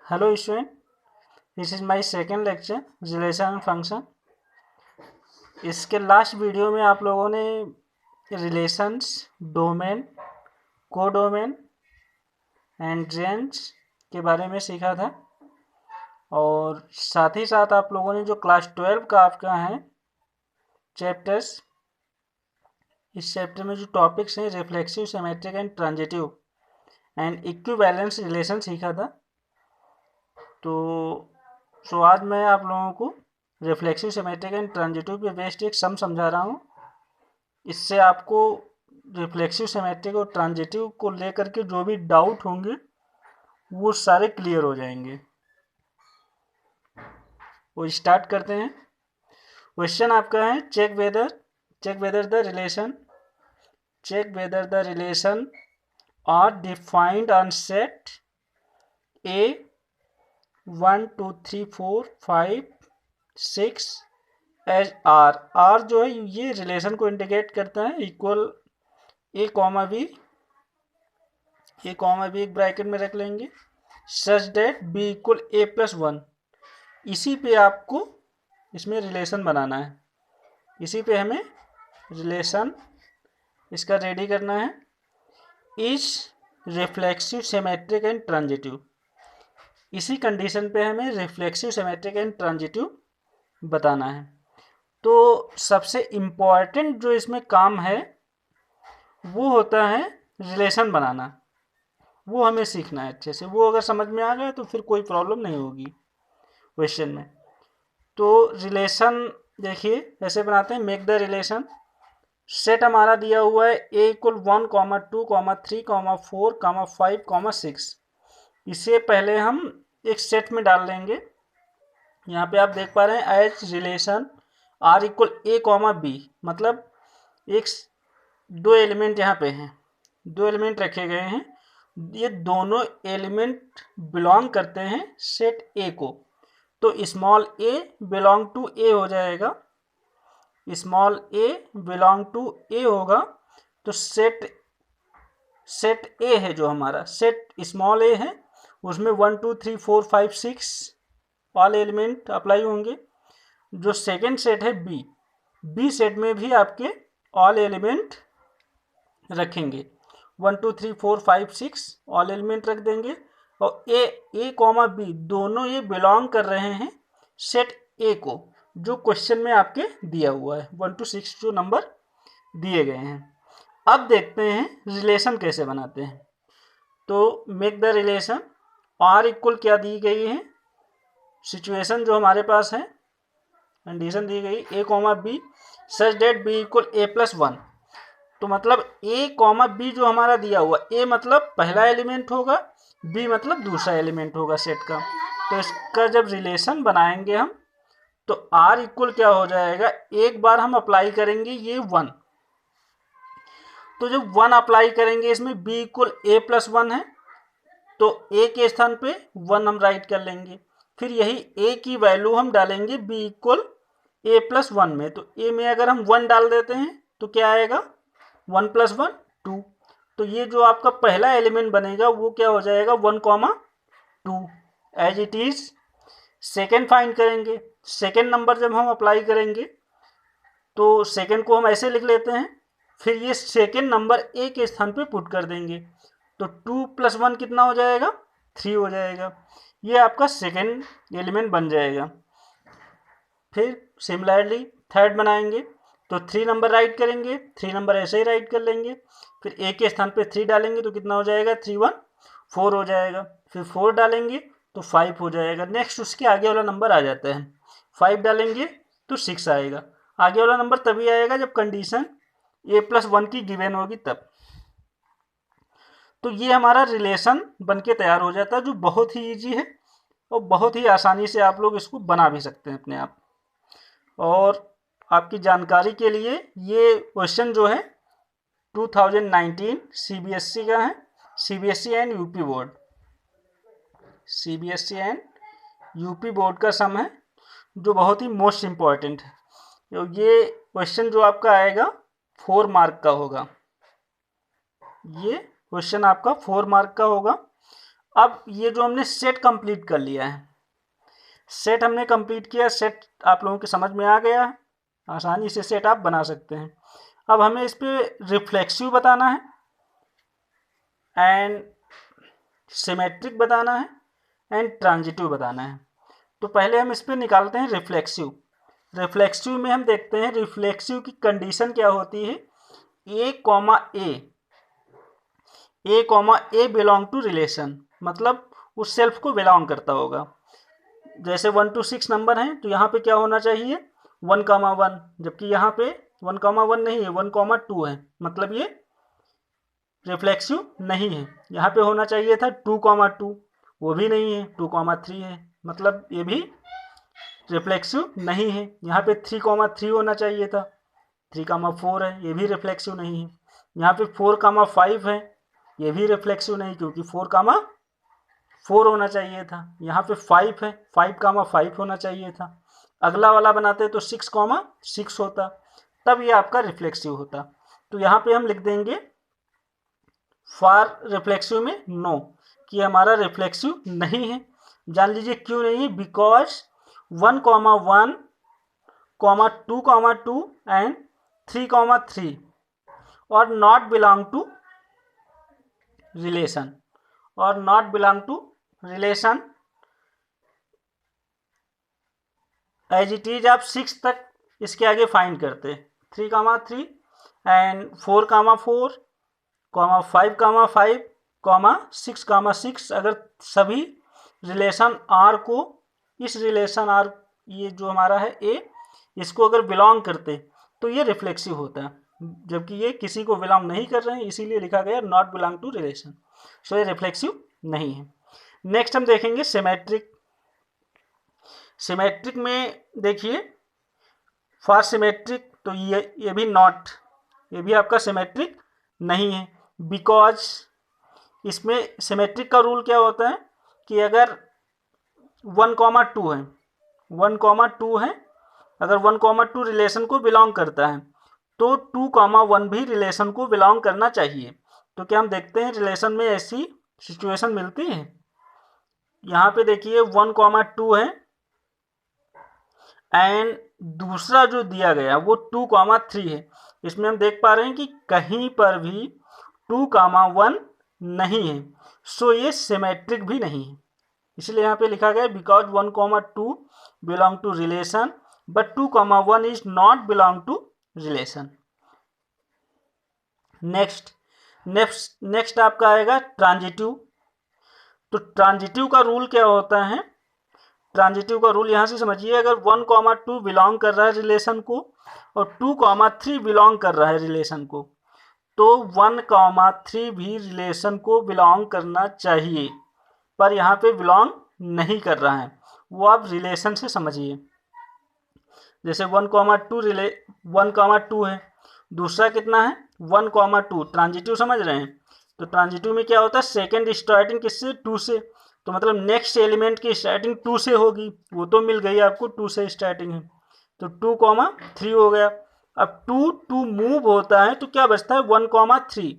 Hello student, this is my second lecture relation function. इसके last video में आप लोगों ने relations, domain, codomain and range के बारे में सीखा था और साथ ही साथ आप लोगों ने जो क्लास 12 का आपका है चैप्टर्स, इस चैप्टर में जो टॉपिक्स हैं reflexive, symmetric and transitive and equivalence relation सीखा था। तो आज मैं आप लोगों को रिफ्लेक्सिव, सिमेट्रिक एंड ट्रांजिटिव पे बेस्ड एक सम समझा रहा हूँ। इससे आपको रिफ्लेक्सिव, सिमेट्रिक और ट्रांजिटिव को लेकर के जो भी डाउट होंगे वो सारे क्लियर हो जाएंगे। वो स्टार्ट करते हैं। क्वेश्चन आपका है check whether the relation R defined on set A 1 2 3 4 5 6 as R जो है ये रिलेशन को इंडिकेट करता है इक्वल ए कॉमा बी एक ब्रैकेट में रख लेंगे such that B equal A plus 1। इसी पे आपको इसमें रिलेशन बनाना है, इसी पे हमें रिलेशन इसका रेडी करना है। Is reflexive, symmetric and transitive, इसी कंडीशन पे हमें रिफ्लेक्सिव, सिमेट्रिक एंड ट्रांजिटिव बताना है। तो सबसे इम्पॉर्टेंट जो इसमें काम है वो होता है रिलेशन बनाना, वो हमें सीखना है अच्छे से। वो अगर समझ में आ गया तो फिर कोई प्रॉब्लम नहीं होगी क्वेश्चन में। तो रिलेशन देखिए ऐसे बनाते हैं। मेक द रिलेशन, सेट हमारा दिया हुआ है ए इक्वल 1, 2, 3, 4, 5, 6। इसे पहले हम एक सेट में डाल लेंगे। यहाँ पे आप देख पा रहे हैं as relation R equal A comma B, मतलब एक दो एलिमेंट यहाँ पे हैं, दो एलिमेंट रखे गए हैं। ये दोनों एलिमेंट बिलोंग करते हैं सेट ए को, तो स्मॉल ए बिलोंग टू ए हो जाएगा, स्मॉल ए बिलोंग टू ए होगा। तो सेट ए है जो हमारा सेट स्मॉल ए है, उसमें 1 2 3 4 5 6 ऑल एलिमेंट अप्लाई होंगे। जो सेकेंड सेट है बी सेट में भी आपके ऑल एलिमेंट रखेंगे, 1 2 3 4 5 6 ऑल एलिमेंट रख देंगे। और ए कॉमा बी दोनों ये बिलोंग कर रहे हैं सेट ए को, जो क्वेश्चन में आपके दिया हुआ है 1 to 6 जो नंबर दिए गए हैं। अब देखते हैं रिलेशन कैसे बनाते हैं। तो make the relation, R equal क्या दी गई है, सिचुएशन जो हमारे पास है, कंडीशन दी गई ए comma B such that B equal A plus 1। तो मतलब ए कॉमा बी जो हमारा दिया हुआ, ए मतलब पहला एलिमेंट होगा, बी मतलब दूसरा एलिमेंट होगा सेट का। तो इसका जब रिलेशन बनाएंगे हम तो आर इक्वल क्या हो जाएगा, एक बार हम अप्लाई करेंगे ये 1, तो जब 1 अप्लाई करेंगे इसमें बी इक्वल ए प्लस 1 है, तो ए के स्थान पे 1 हम राइट कर लेंगे। फिर यही ए की वैल्यू हम डालेंगे बी इक्वल ए प्लस 1 में। तो ए में अगर हम 1 डाल देते हैं तो क्या आएगा, 1 + 1 2। तो ये जो आपका पहला एलिमेंट बनेगा वो क्या हो जाएगा 1, 2 as it is. Second find करेंगे, सेकेंड नंबर जब हम अप्लाई करेंगे तो सेकेंड को हम ऐसे लिख लेते हैं, फिर ये सेकेंड नंबर ए के स्थान पे पुट कर देंगे। तो 2 + 1 कितना हो जाएगा, 3 हो जाएगा। ये आपका सेकेंड एलिमेंट बन जाएगा। फिर सिमिलरली थर्ड बनाएंगे तो 3 नंबर राइट करेंगे, 3 नंबर ऐसे ही राइट कर लेंगे, फिर ए के स्थान पे 3 डालेंगे तो कितना हो जाएगा, 3 1 4 हो जाएगा। फिर 4 डालेंगे तो 5 हो जाएगा। नेक्स्ट उसके आगे वाला नंबर आ जाता है, 5 डालेंगे तो 6 आएगा। आगे वाला नंबर तभी आएगा जब कंडीशन ए प्लस 1 की गिवन होगी तब। तो ये हमारा रिलेशन बनके तैयार हो जाता है, जो बहुत ही ईजी है और बहुत ही आसानी से आप लोग इसको बना भी सकते हैं अपने आप। और आपकी जानकारी के लिए ये क्वेश्चन जो है 2019 सीबीएसई का है, CBSE and UP board, CBSE and UP board का सम है, जो बहुत ही मोस्ट इम्पॉर्टेंट है। ये क्वेश्चन जो आपका आएगा 4 मार्क का होगा, ये क्वेश्चन आपका 4 मार्क का होगा। अब ये जो हमने सेट कंप्लीट कर लिया है, सेट हमने कंप्लीट किया, सेट आप लोगों के समझ में आ गया है, आसानी से सेट आप बना सकते हैं। अब हमें इस पे रिफ्लेक्सिव बताना है एंड सिमेट्रिक बताना है एंड ट्रांजिटिव बताना है। तो पहले हम इस पे निकालते हैं रिफ्लेक्सिव। रिफ्लेक्सिव में हम देखते हैं रिफ्लेक्सिव की कंडीशन क्या होती है, A comma A belong to relation, मतलब उस सेल्फ को बिलोंग करता होगा। जैसे 1 to 6 नंबर हैं तो यहाँ पे क्या होना चाहिए 1,1, जबकि यहाँ पे 1,1 नहीं है 1,2 है, मतलब ये रिफ्लेक्सिव नहीं है। यहाँ पे होना चाहिए था 2,2, वो भी नहीं है, 2,3 है, मतलब ये भी रिफ्लेक्सिव नहीं है। यहाँ पे 3,3 होना चाहिए था, 3,4 है, ये भी रिफ्लेक्सिव नहीं है। यहाँ पे 4,5 है, ये भी रिफ्लेक्सिव नहीं, क्योंकि 4,4 होना चाहिए था। यहाँ पे 5 है, 5,5 होना चाहिए था। अगला वाला बनाते तो 6,6 होता, तब ये आपका रिफ्लेक्सिव होता। तो यहाँ पे हम लिख देंगे फॉर रिफ्लेक्सिव में नो, कि हमारा रिफ्लेक्सिव नहीं है। जान लीजिए क्यों नहीं है, बिकॉज 1,1, 2,2 एंड 3,3 और नॉट बिलोंग टू रिलेशन, और not belong to relation as it is. आप 6 तक इसके आगे फाइंड करते, 3,3 एंड 4,4, 5,5, 6,6। अगर सभी रिलेशन आर को, इस रिलेशन आर, ये जो हमारा है ए, इसको अगर बिलोंग करते तो ये रिफ्लेक्सिव होता है, जबकि ये किसी को बिलोंग नहीं कर रहे हैं, इसीलिए लिखा गया नॉट बिलोंग टू रिलेशन, सो ये रिफ्लेक्सिव नहीं है। नेक्स्ट हम देखेंगे सिमेट्रिक। सिमेट्रिक में देखिए फॉर सिमेट्रिक, तो ये भी नॉट, ये भी आपका सिमेट्रिक नहीं है, बिकॉज इसमें सिमेट्रिक का रूल क्या होता है कि अगर 1,2 है, 1,2 है, अगर 1,2 रिलेशन को बिलोंग करता है तो 2,1 भी रिलेशन को बिलोंग करना चाहिए। तो क्या हम देखते हैं रिलेशन में ऐसी सिचुएशन मिलती है। यहाँ पे देखिए 1,2 है एंड दूसरा जो दिया गया वो 2,3 है। इसमें हम देख पा रहे हैं कि कहीं पर भी 2,1 नहीं है, सो ये सिमेट्रिक भी नहीं है। इसलिए यहाँ पे लिखा गया because 1,2 belong to relation but 2,1 is not belong to relation. Next आपका आएगा ट्रांजिटिव। तो ट्रांजिटिव का रूल क्या होता है, ट्रांजिटिव का रूल यहाँ से समझिए, अगर 1,2 बिलोंग कर रहा है रिलेशन को और 2,3 बिलोंग कर रहा है रिलेशन को, तो 1,3 भी रिलेशन को बिलोंग करना चाहिए, पर यहाँ पे बिलोंग नहीं कर रहा है, वो आप रिलेशन से समझिए। जैसे 1,2 है, दूसरा कितना है 1,2, ट्रांजिटिव समझ रहे हैं। तो ट्रांजिटिव में क्या होता है, सेकेंड स्टार्टिंग किससे 2 से, तो मतलब नेक्स्ट एलिमेंट की स्टार्टिंग 2 से होगी, वो तो मिल गई आपको, 2 से स्टार्टिंग है, तो 2,3 हो गया। अब 2 मूव होता है तो क्या बचता है 1,3,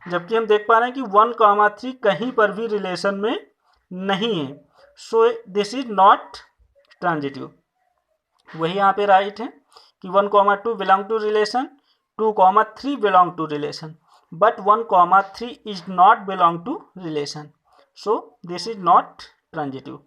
जबकि हम देख पा रहे हैं कि 1,3 कहीं पर भी रिलेशन में नहीं है, so this is not transitive. वही यहाँ पे राइट है कि 1,2 belong to relation, 2,3 belong to relation, but 1,3 is not belong to relation, so this is not transitive.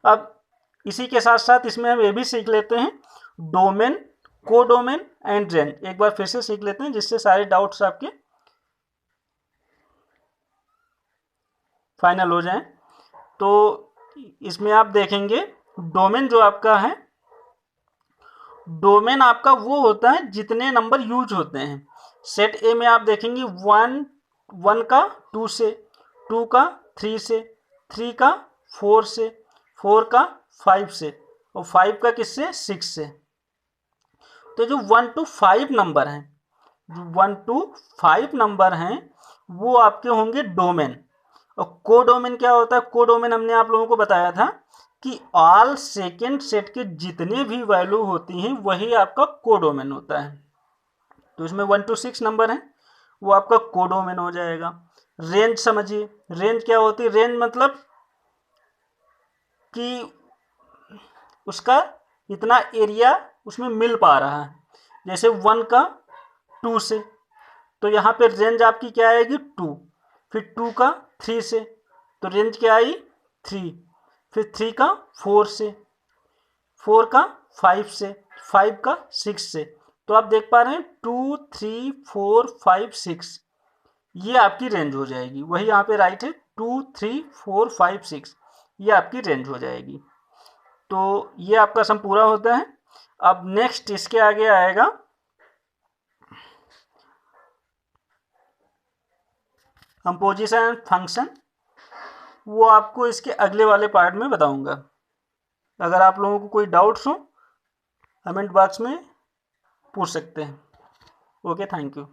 अब इसी के साथ साथ इसमें हम ये भी सीख लेते हैं डोमेन, कोडोमेन एंड रेंज। एक बार फिर से सीख लेते हैं जिससे सारे डाउट्स आपके फाइनल हो जाएं। तो इसमें आप देखेंगे डोमेन जो आपका है, डोमेन आपका वो होता है जितने नंबर यूज होते हैं। सेट ए में आप देखेंगे 1 का 2 से, 2 का 3 से, 3 का 4 से, 4 का 5 से और 5 का किससे 6 से। तो जो 1 to 5 नंबर हैं, जो 1 to 5 नंबर हैं वो आपके होंगे डोमेन। और कोडोमेन क्या होता है, कोडोमेन हमने आप लोगों को बताया था कि ऑल सेकेंड सेट के जितने भी वैल्यू होती हैं वही आपका कोडोमेन होता है। तो इसमें 1 to 6 नंबर हैं वो आपका कोडोमेन हो जाएगा। रेंज समझिए, रेंज क्या होती है? रेंज मतलब कि उसका इतना एरिया उसमें मिल पा रहा है, जैसे 1 का 2 से, तो यहाँ पे रेंज आपकी क्या आएगी? 2। फिर 2 का 3 से, तो रेंज क्या आई? 3। फिर 3 का 4 से, 4 का 5 से, 5 का 6 से। तो आप देख पा रहे हैं 2 3 4 5 6, ये आपकी रेंज हो जाएगी। वही यहाँ पे राइट है, 2 3 4 5 6, ये आपकी रेंज हो जाएगी। तो ये आपका सम पूरा होता है। अब नेक्स्ट इसके आगे आएगा कंपोजिशन एंड फंक्शन, वो आपको इसके अगले वाले पार्ट में बताऊंगा। अगर आप लोगों को कोई डाउट्स हो कमेंट बॉक्स में पूछ सकते हैं। Okay, thank you.